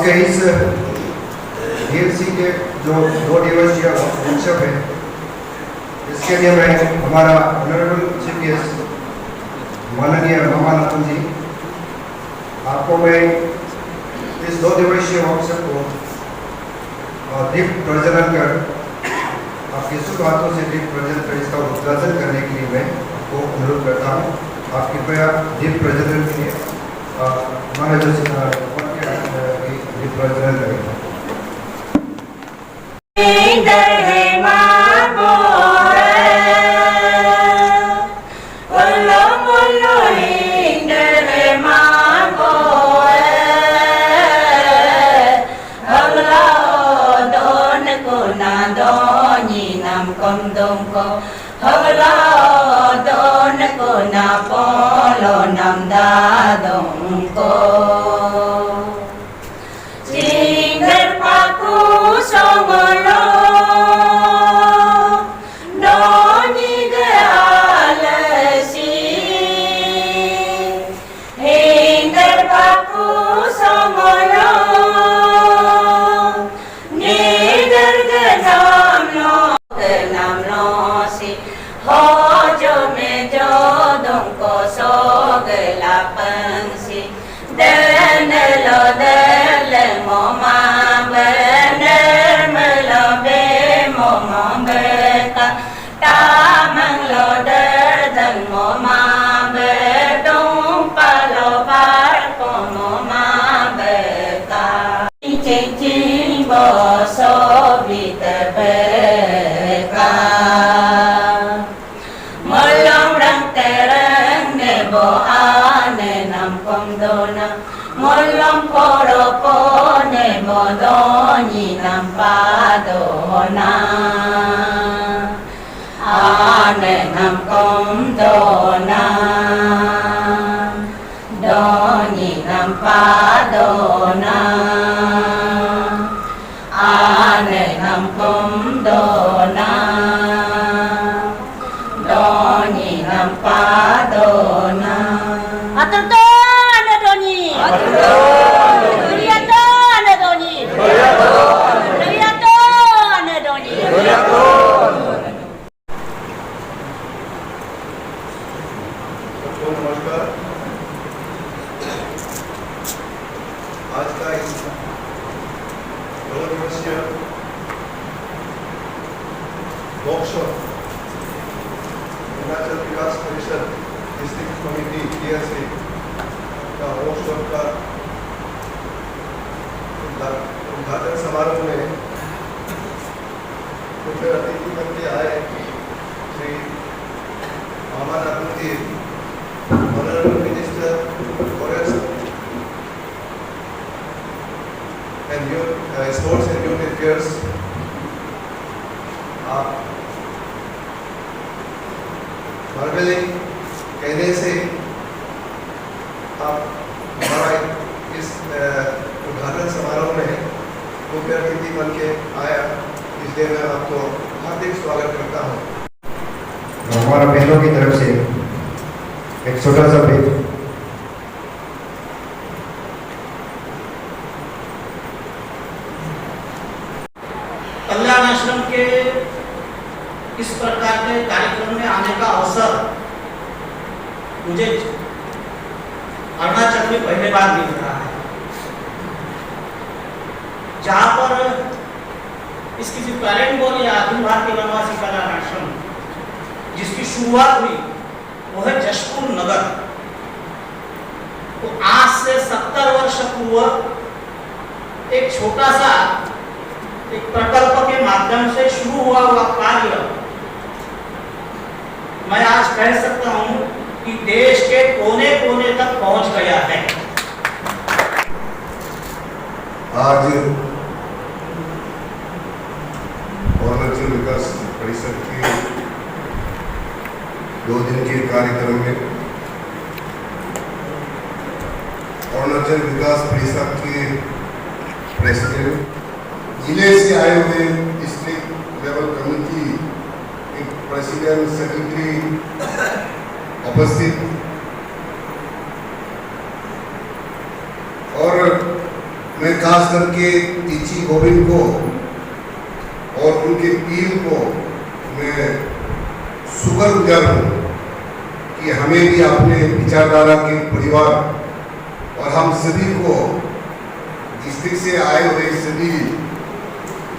आज के इस डीएलसी के जो 2 दिवसीय वर्कशॉप है, इसके लिए मैं हमारा ऑनरेबल चीफ गेस्ट माननीय मामानाथन जी, आपको मैं इस 2 दिवसीय वर्कशॉप को दीप प्रज्वलन कर आपके शुभ हाथों से दीप प्रज्वलन कर इसका उद्घाटन करने के लिए मैं आपको अनुरोध करता हूँ। आप कृपया दीप प्रज्वलन के लिए हमारे जो दीप प्रज्वलन करें। उद्घाटन समारोह में मुख्य अतिथि बन के आए Shri Mamanathan ji, honourable minister forest and sports and youth affairs. आप मार्वेलिंग कहने से आप हमारा इस उद्घाटन समारोह में मुख्य अतिथि बन के आया, इसलिए मैं आपको हार्दिक स्वागत करता हूँ। हमारा बहनों की तरफ से एक छोटा सा भेंट। कल्याण आश्रम के इस प्रकार के कार्यक्रम में आने का अवसर मुझे अरुणाचल में पहले बार मिल रहा है, जहां पर इसकी जो पेरेंट बोल या अखिल भारतीय वनवासी कल्याण आश्रम जिसकी शुरुआत हुई वो है जशपुर नगर। तो आज से 70 वर्ष पूर्व एक छोटा सा एक प्रकल्प के माध्यम से शुरू हुआ कार्य मैं आज कह सकता हूं कि देश के कोने कोने तक पहुंच गया है। आज अरुणाचल विकास परिषद के 2 दिन के कार्यक्रम में अरुणाचल विकास परिषद के प्रेसिडेंट, जिले से आए हुए डिस्ट्रिक्ट लेवल कमेटी एक प्रेसिडेंट, सेक्रेटरी उपस्थित और मैं खास करके टीची गोविंद को और उनकी टीम को मैं शुक्रगुजार हूँ कि हमें भी अपने विचारधारा के परिवार और हम सभी को डिस्ट्रिक्ट से आए हुए सभी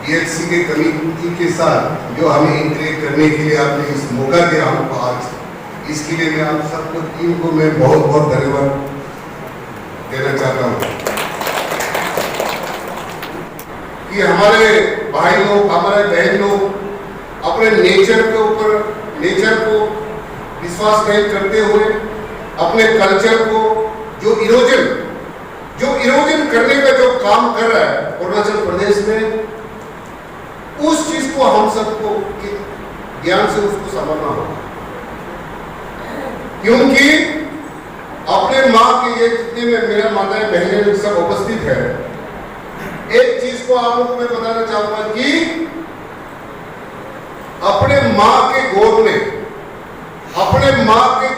DHC के कमिटी के साथ जो हमें इंटरेक्ट करने के लिए आपने इस मौका दिया हमको आज, इसके लिए मैं आप सबको टीम को मैं बहुत बहुत धन्यवाद देना चाहता हूँ कि हमारे भाई लोग, हमारे बहन लोग अपने नेचर के ऊपर, नेचर को विश्वास नहीं करते हुए अपने कल्चर को जो इरोजन करने का जो काम कर रहा है अरुणाचल प्रदेश में, उस चीज को हम सबको ध्यान से उसको समझना होगा। क्योंकि अपने माँ के ये जितने में मेरा माताएं बहनें सब उपस्थित है, एक चीज को आप लोगों को मैं बताना चाहूंगा कि अपने माँ के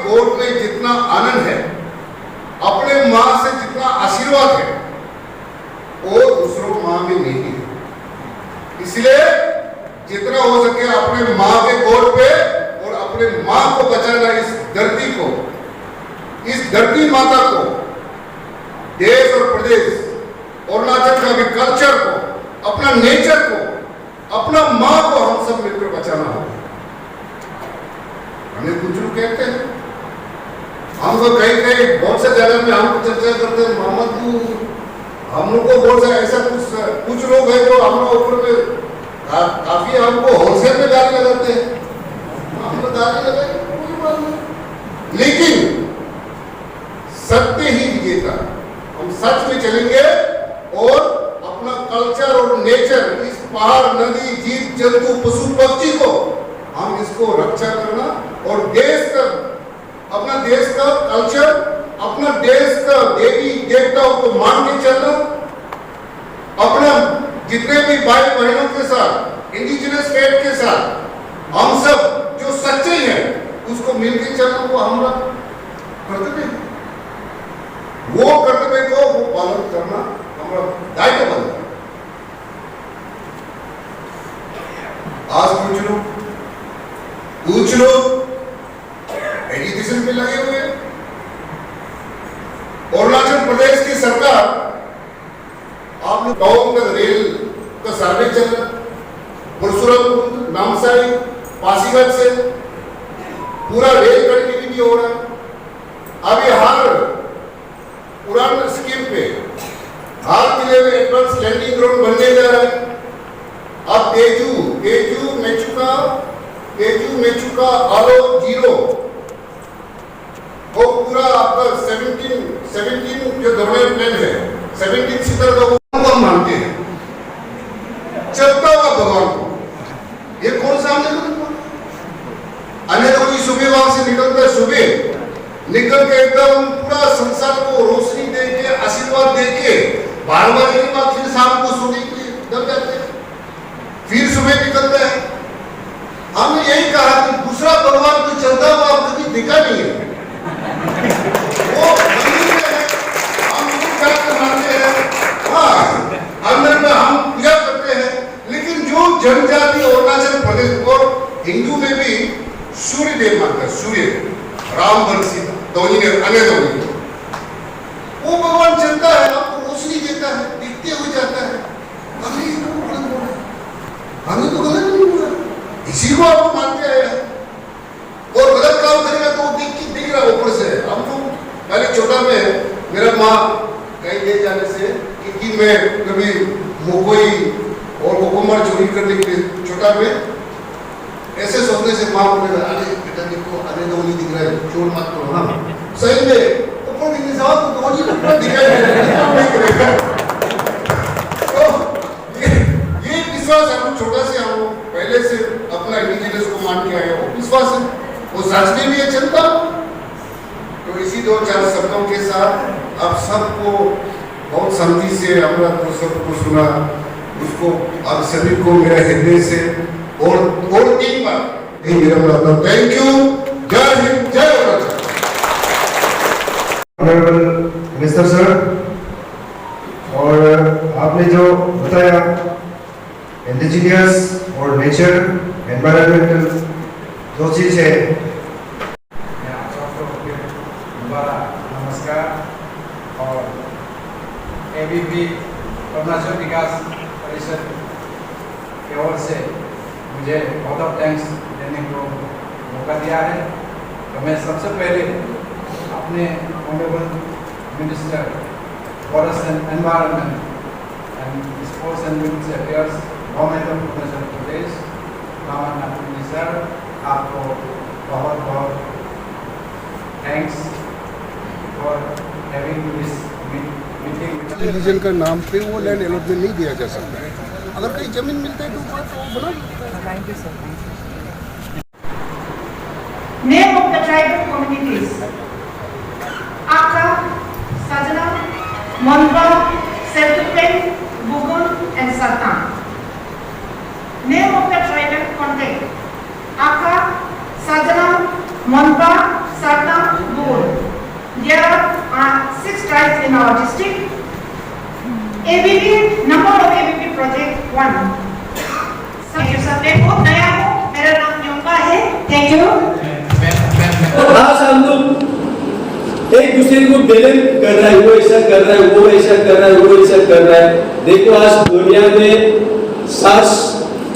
गोद में जितना आनंद है, अपने माँ से जितना आशीर्वाद है, वो दूसरों माँ में नहीं है। इसलिए जितना हो सके अपने माँ के गोद पे और अपने माँ को बचाना, इस धरती को, इस धरती माता को, देश और प्रदेश, अरुणाचल का भी कल्चर को, अपना नेचर को, अपना माँ को हम सब मिलकर बचाना होगा। हमें कुछ लोग कहते हैं, हम तो कहीं बहुत से जगह में हम चर्चा करते हैं, मोहम्मद तू हम लोग को बहुत सा ऐसा कुछ लोग हैं जो हम लोग ऊपर में काफी हमको होलसेल में गाली लगाते हैं, हमको गाली लगाए कोई बात नहीं, लेकिन सत्य ही विजेता। हम सच में चलेंगे और अपना कल्चर और नेचर, इस पहाड़, नदी, जीव जंतु, पशु पक्षी को हम इसको रक्षा करना और देश का, अपना देश का कल्चर, अपना देश का देवी देवताओं को मान के चलना, अपना जितने भी भाई बहनों के साथ, इंडिजिनस स्टेट के साथ हम सब जो सच्चे हैं उसको मिलकर चलना, वो हमारा कर्तव्य है। वो कर्तव्य को वो पालन करना हमारा दायित्व बनता है। आज कुछ लोग एजुकेशन में लगे हुए हैं। अरुणाचल प्रदेश की सरकार, आपने गांव का रेल का सर्वे चल रहा, परशुराम, नामसाई, पासीघाट से पूरा रेल कनेक्टिविटी हो रहा है। अभी हर उड़ान स्कीम पे हाल जिले में एडवांस लैंडिंग ग्राउंड बनने जा रहा है। अब तेजू मेचुका आलो जीरो, वो पूरा आपका 17 जो डेवलपमेंट प्लान है, 17 सीटर का वो हम मानते हैं, चलता हुआ भगवान को। ये कौन सा हमने अन्य तो कोई सुबह वहां से निकलता है, सुबह निकल के एकदम पूरा संसार को रोशनी दे के, आशीर्वाद दे के, 12 बजे के बाद फिर शाम को सोने के लिए दब जाते हैं, फिर सुबह निकलता है। हमने यही कहा कि दूसरा भगवान को चलता हुआ आप कभी दिखा नहीं है, वो मंदिर में है, हम उसको मानते हैं, हाँ अंदर में हम पूजा करते हैं, लेकिन जो जनजाति अरुणाचल प्रदेश को हिंदू में भी सूर्य देव मानता है, सूर्य राम बंसी धोनी ने अन्य धोनी, वो भगवान चलता है, आपको रोशनी देता है, दिखते हुए जाता है। हमें तो गलत नहीं बोला, इसी को आप मानते हैं और गलत काम करेगा तो दिख रहा ऊपर से। हम तो पहले छोटा में मेरा माँ कहीं ले जाने से कि मैं कभी मोकोई और कोकोमर चोरी करने के लिए छोटा में ऐसे सोचने से माँ बोले, अरे बेटा देखो अरे धोनी दिख रहा है, चोर मत करो ना, सही में ऊपर दिखने से तो धोनी ऊपर दिखाई दे रहा है। ये विश्वास हम छोटा से हम पहले से अपना इंडिजिनस को मान के आए, वो विश्वास है, वो सच में भी ये चलता। तो इसी 2-4 शब्दों के साथ आप सबको बहुत शांति से अपना तो सबको सुना, उसको आप सभी को मेरा हृदय से और 3 बार यही मेरा मतलब, थैंक यू, जय हिंद, जय अरुणाचल। ऑनरेबल मिनिस्टर सर, और आप जो नेचर एनवायरमेंटल जो चीज़ है। आप सबको दोबारा नमस्कार। और एबीपी अरुणाचल विकास परिषद की ओर से मुझे बहुत थैंक्स देने को मौका दिया है। तो मैं सबसे पहले अपने honourable minister forest and environment and sports and youth affairs government of Arunachal Pradesh Mama Natung sir, आपको बहुत बहुत thanks for having this meeting. Religion का नाम पे वो लैंड अलॉटमेंट नहीं दिया जा सकता है। अगर कहीं जमीन मिलता है तो वो बना। Name of the tribal communities: Aka, Sajana, Monba, Sertupen, Bugun, and Satan. Name of the tribal contact: Aka, Sajana, Monba, Satan, Bugun. There are 6 tribes in our district. ABP number of ABP project 1. Thank you sir. मैं बहुत नया हूँ, मेरा नाम योंगा है। Thank you. आज हम लोग एक दूसरे को ब्लेम कर रहा है, वो ऐसा कर रहा है, वो ऐसा कर रहा है, वो ऐसा कर रहा है। देखो आज दुनिया में सास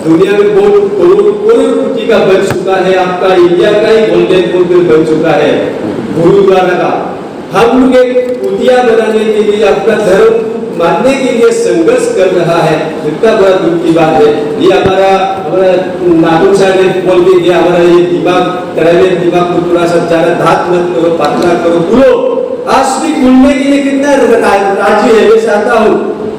दुनिया में बहुत करोड़पति का बन चुका है। आपका इंडिया का ही गोल्डन टेम्पल बन चुका है गुरुद्वारा का। हम लोग एक कुटिया बनाने के लिए अपना धर्म मानने के लिए संघर्ष कर रहा है। इतना बड़ा दुख की बात है। ये हमारा नाटू साहब ने बोल के दिया, हमारा ये दिमाग ट्राइबल दिमाग को थोड़ा सा ज्यादा धात मत करो, पतला करो, बोलो। आज भी खुलने के लिए कितना राजी है। मैं चाहता हूँ,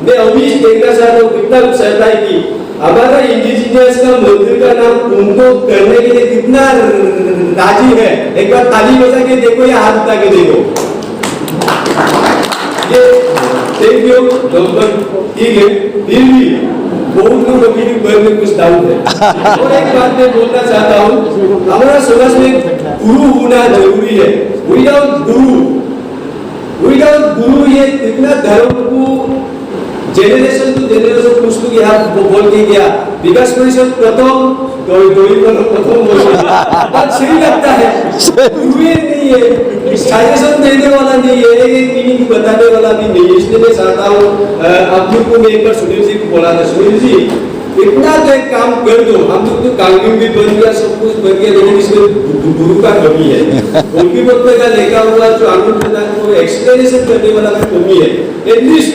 मैं अभी देखना चाहता हूँ कितना उत्साह है कि हमारा इंडिजिनियस का मंदिर का नाम उनको करने के लिए कितना राजी है। एक बार ताली बजा के देखो या हाथ उठा के देखो। ये थैंक यू ठीक है। फिर भी बहुत लोग अभी भी घर में कुछ डाउट है। और एक बात मैं बोलना चाहता हूँ, हमारा समाज में गुरु होना जरूरी है। विदाउट गुरु ये इतना धर्म को जेनरेशन टू जेनरेशन कुछ लोग यहाँ बोल के गया विकास परिषद प्रथम प्रथम बात सही लगता है। गुरु नहीं है, सजेशन देने वाला नहीं है, एक मीनिंग बताने वाला भी नहीं है। इसलिए मैं चाहता हूँ आप लोग को मैं एक बार सुनील जी को बोला था, सुनील जी इतना तो एक काम कर दो। हम लोग तो कानून भी बन गया, सब कुछ बन गया, लेकिन इसमें गुरु का कमी है। उनकी बच्चे का लेखा हुआ जो कानून प्रदान को एक्सप्लेनेशन करने वाला का कमी है। एटलीस्ट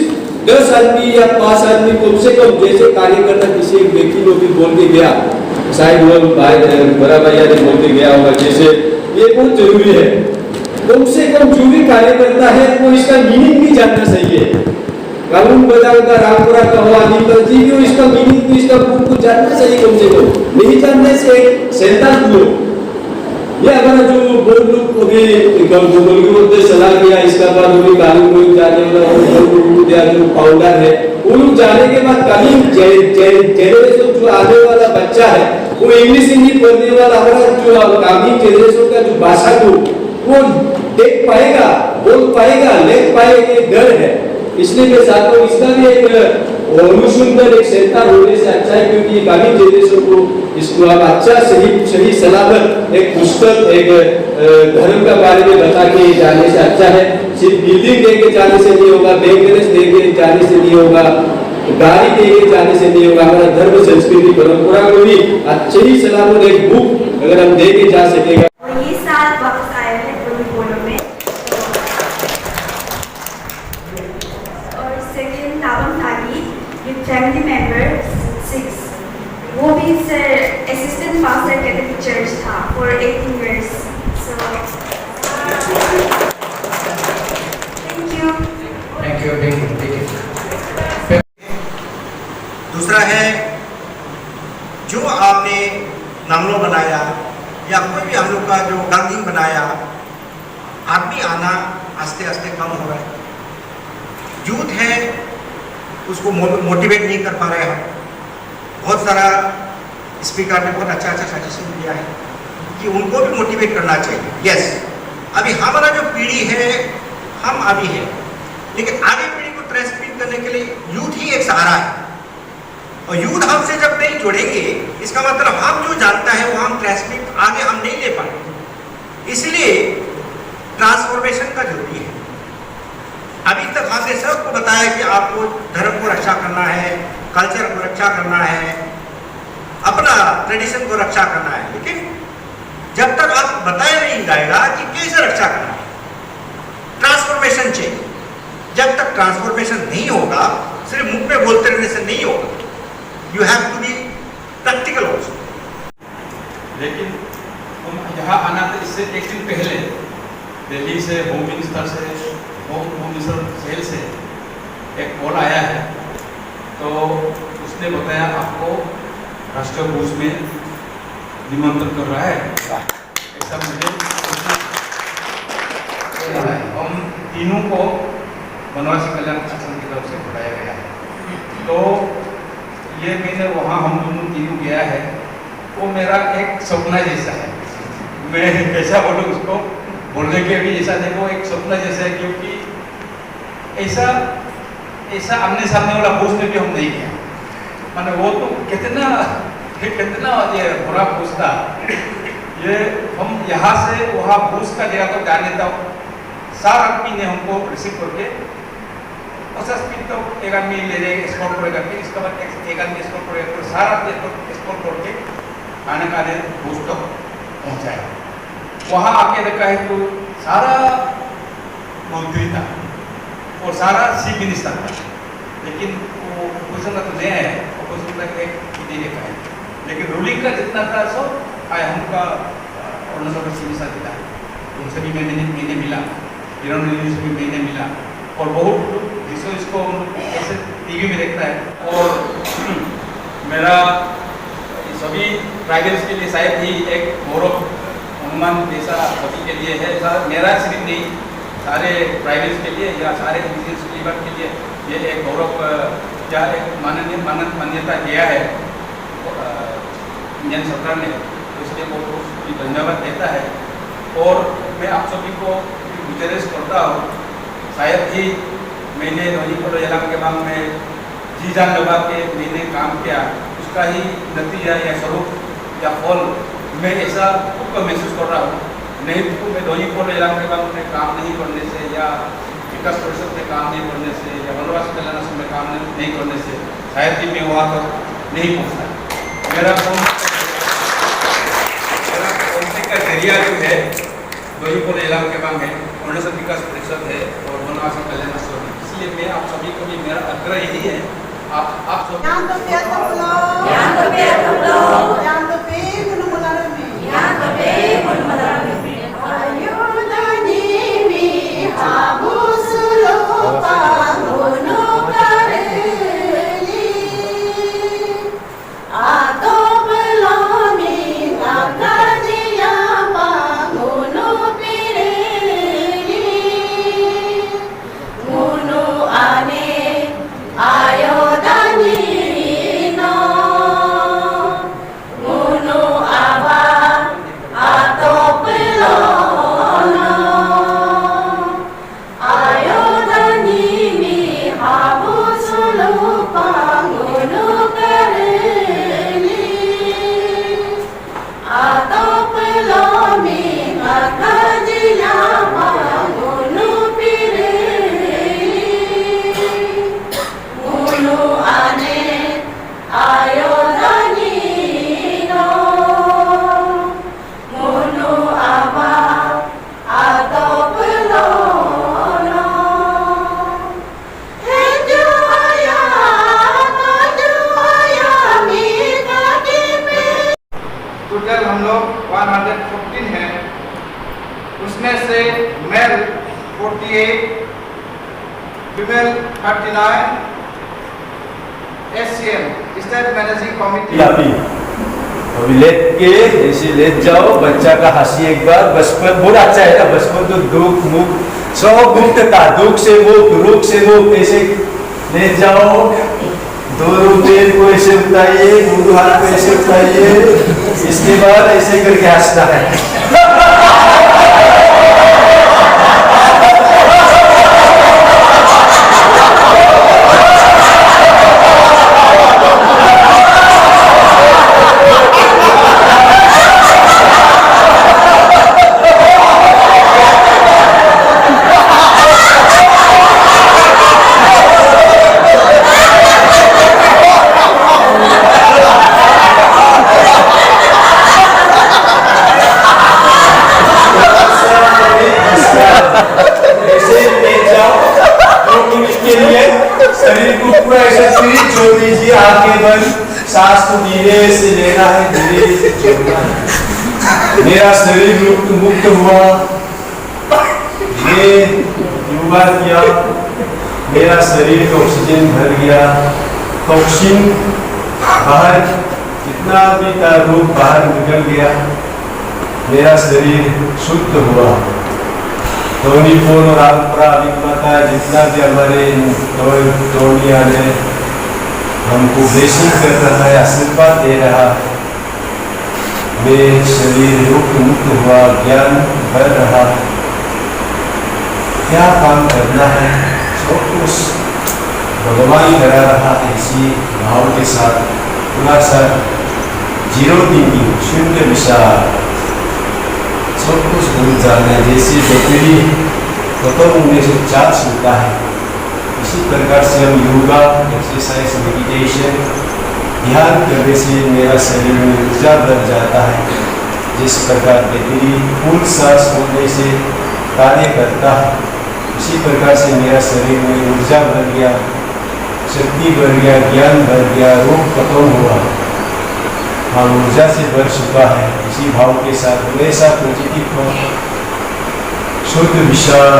10 आदमी या 5 आदमी कम से कम जैसे कार्यकर्ता किसी एक व्यक्ति को भी बोल के गया, शायद वो बड़ा भैया ने बोल के गया होगा, जैसे ये बहुत जरूरी है। कम से कम जो भी कार्यकर्ता है वो इसका मीनिंग भी जानना चाहिए। कानून बजाओ का रामपुरा का हो आदि पर जी भी इसका मीनिंग भी इसका बुक को जानना चाहिए कम से कम। नहीं जानने से शैतान लोग ये हमारा जो बहुत लोग को भी सलाह दिया, इसका बाद वो भी कानून को जाने वाला जो फाउंडर है वो लोग जाने के बाद कानून जेनरेशन जो आने वाला बच्चा है वो इंग्लिश हिंदी पढ़ने वाला हमारा जो कानूनी जेनरेशन का जो भाषा को वो देख पाएगा, बोल पाएगा, लिख पाएगा, ये डर है। इसलिए मैं चाहता हूँ इसका भी एक सुंदर एक सेंटर होने से अच्छा है, क्योंकि कानूनी जेनरेशन को इसको आप अच्छा सही सलामत एक पुस्तक एक धर्म का बारे में बता के जाने से अच्छा है। सिर्फ बिल्डिंग दे के जाने से नहीं होगा, बैंक दे के जाने से नहीं होगा, गाड़ी दे के जाने से नहीं होगा। हमारा धर्म संस्कृति परंपरा को भी अच्छे ही सलामत एक बुक अगर हम दे के जा सकेगा। और ये साल वापस आया है बोलो में। और सेकंड नावम थागी विद फैमिली मेंबर 6, वो भी sir assistant pastor Catholic church था for 18 years। So thank you. दूसरा है जो आपने नामलो बनाया या कोई भी हम लोग का जो गांधी बनाया, आदमी आना आस्ते आस्ते कम हो रहा है। यूथ है उसको मोटिवेट नहीं कर पा रहे हैं। बहुत सारा स्पीकर ने बहुत अच्छा सजेशन दिया है कि उनको भी मोटिवेट करना चाहिए। यस, अभी हमारा जो पीढ़ी है हम अभी है, लेकिन आगे पीढ़ी को ट्रांसमिट करने के लिए यूथ ही एक सहारा है। और यू धाम से जब नहीं जुड़ेंगे, इसका मतलब हम जो जानता है वो हम ट्रांसमिट आगे हम नहीं ले पाएंगे। इसलिए ट्रांसफॉर्मेशन का जरूरी है। अभी तक हमने सबको बताया कि आपको धर्म को रक्षा करना है, कल्चर को रक्षा करना है, अपना ट्रेडिशन को रक्षा करना है, लेकिन जब तक आप बताया नहीं जाएगा कि कैसे रक्षा करना है, ट्रांसफॉर्मेशन चाहिए। जब तक ट्रांसफॉर्मेशन नहीं होगा, सिर्फ मुख में बोलते रहने से नहीं होगा, you have to be practical also. लेकिन हम यहाँ आना था, इससे एक दिन पहले दिल्ली से होम मिनिस्टर सेल से एक कॉल आया है, तो उसने बताया आपको राष्ट्रीय भोज में निमंत्रण कर रहा है, ऐसा मुझे हम तीनों को वनवासी कल्याण आश्रम की तरफ से बुलाया गया है। तो ये मैंने वहाँ हम दोनों तीनों गया है, वो मेरा एक सपना जैसा है। मैं कैसा बोलूँ उसको, बोलने के भी ऐसा देखो एक सपना जैसा है, क्योंकि ऐसा आमने सामने वाला भोज में भी हम नहीं गया। माने वो तो कितना ये बुरा भोज था। ये हम यहाँ से वहाँ भोज का जगह तो जाने था, 4 आदमी ने हमको रिसीव करके 50 फीट तो एक आदमी ले जाएगा स्कॉट करेगा, फिर इसके बाद एक आदमी स्कॉट करेगा, तो 4 आदमी स्कॉट करके खाने का भोज तक पहुँचाया। वहाँ आके देखा है तो सारा मंत्री था और सारा चीफ मिनिस्टर था, लेकिन वो ऑपोजिशन का तो नहीं आया, ऑपोजिशन का एक नहीं देखा है, लेकिन रूलिंग का जितना था सब आया। हमका अरुणाचल प्रदेश से था, उनसे भी मैंने मिला, किरण से भी मैंने मिला, और बहुत जिसको इसको ऐसे टीवी में देखता है। और मेरा सभी ट्राइबल्स के लिए शायद ही एक गौरव अनुमान जैसा सभी के लिए है, मेरा सिर्फ नहीं, सारे ट्राइबल्स के लिए या सारे इंडिजिनस पीपल के लिए ये एक गौरव क्या एक मान्यता दिया है इंडियन सरकार ने, तो इसलिए बहुत धन्यवाद देता है। और मैं आप सभी को गुजारिश करता हूँ, शायद ही मैंने रोहित इलाके के बाद में जी जान लगा के मैंने काम किया, उसका ही नतीजा या स्वरूप या फल मैं ऐसा खुद को महसूस कर रहा हूँ। नहीं तो मैं रोहित इलाके के बाद में काम नहीं करने से या विकास परिषद में काम नहीं करने से या वनवासी कल्याण आश्रम में काम नहीं करने से शायद ही मैं वहाँ तक नहीं पहुँचता। मेरा पहुँचने का जरिया जो है रोहित इलाके के बाद में अरुणाचल विकास परिषद है और वनवासी कल्याण आश्रम है। इसलिए मैं आप सभी को भी मेरा आग्रह यही है, आप सब हम लोग 114 हैं, उसमें से male 48, female 39, SCM state managing committee. अभी लेट के ऐसे लेट जाओ, बच्चा का हंसी एक बार, बचपन बहुत अच्छा है ना, बचपन तो दुख मुख सब मुक्त था, दुख से मुक्त ऐसे लेट जाओ। 2 रुपये को ऐसे उठाइए, 2 हाथ को ऐसे उठाइए, इसके बाद ऐसे करके हंसना है। धीरे से लेना है, धीरे से छोड़ना है। मेरा शरीर मुक्त हुआ, ये योगा किया, मेरा शरीर को ऑक्सीजन भर गया, टॉक्सिन बाहर जितना भी था रोग बाहर निकल गया, मेरा शरीर शुद्ध हुआ। धोनी फोन और आलपरा विकता जितना भी हमारे धोनिया ने हमको ब्लेसिंग कर रहा है, आशीर्वाद दे रहा है। मेरे शरीर रोग मुक्त हुआ, ज्ञान बढ़ रहा है। क्या काम करना है सब कुछ भगवान करा रहा है। इसी भाव के साथ थोड़ा सा जीरो थिंकिंग, शून्य विचार, सब कुछ भूल जाना है। जैसे बैटरी खत्म होने से चार्ज होता है, इसी प्रकार से हम योगा, एक्सरसाइज, मेडिटेशन, ध्यान करने से मेरा शरीर में ऊर्जा बढ़ जाता है। जिस प्रकार बैटरी फुल चार्ज होने से कार्य करता है, इसी प्रकार से मेरा शरीर में ऊर्जा बढ़ गया, शक्ति बढ़ गया, ज्ञान बढ़ गया, रोग खत्म हुआ, हाँ ऊर्जा से भर चुका है। इसी भाव के साथ हमेशा पॉजिटिव हो, शुद्ध विचार।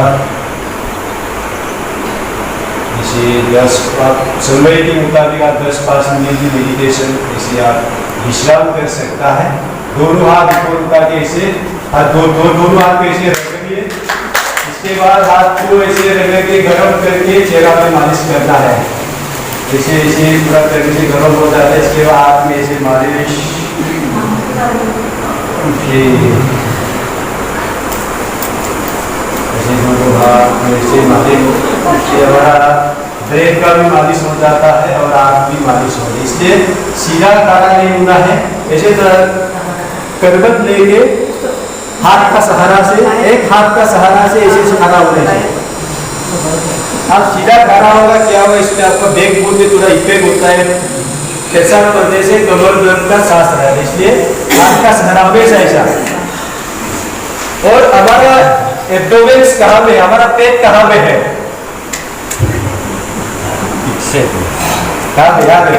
जैसे 10 आप समय के मुताबिक आप 10-5 मिनट की मेडिटेशन ऐसे आप विश्राम कर सकता है। दोनों हाथ ऊपर उठा के ऐसे हाथ दोनों हाथ को ऐसे रखेंगे। इसके बाद हाथ को ऐसे रख के गर्म करके चेहरा पे मालिश करना है। ऐसे ऐसे पूरा करने से गर्म हो जाता है। इसके बाद हाथ में ऐसे मालिश, ऐसे दोनों हाथ में ऐसे मालिश, इससे हमारा ब्रेन का भी मालिश हो जाता है और आँख भी मालिश हो जाती है। इसलिए सीधा खड़ा नहीं होना है, ऐसे करवट लेके हाथ का सहारा से, एक हाथ का सहारा से ऐसे खड़ा होना है। आप सीधा खड़ा होगा क्या होगा, इसमें आपका बैक बोन में थोड़ा इफेक्ट होता है। कैसा करने से कमर दर्द का सांस रहा है, इसलिए हाथ का सहारा हमेशा ऐसा। और हमारा एब्डोमेन कहाँ में, हमारा पेट कहाँ में है, कहाँ पे याद है?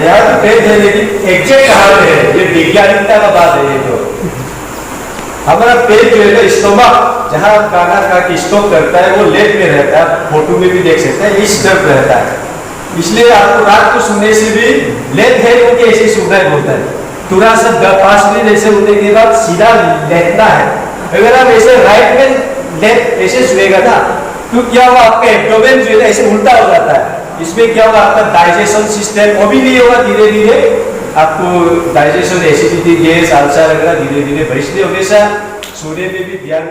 यार पेट है, लेकिन एग्जैक्ट कहाँ पे है, ये वैज्ञानिकता का बात है। ये तो हमारा पेट जो है ना, स्टोमक, जहाँ खाना खा के स्टॉप करता है, वो लेफ्ट में रहता है। फोटो में भी देख सकते हैं, इस तरफ रहता है। इसलिए आपको रात को सोने से भी लेफ्ट हैंड होके ऐसे सोना होता है। थोड़ा सा 5 मिनट ऐसे होने के बाद सीधा लेटना है। अगर आप ऐसे राइट में लेफ्ट ऐसे सोएगा ना, तो क्या होगा, आपका एब्डोमेन जो है ऐसे उल्टा हो जाता है। इसमें क्या होगा, आपका डाइजेशन सिस्टम वो भी नहीं होगा, धीरे धीरे आपको डाइजेशन, एसिडिटी, गैस, अल्सर वगैरह धीरे धीरे बढ़। इसलिए हमेशा सोने में भी ध्यान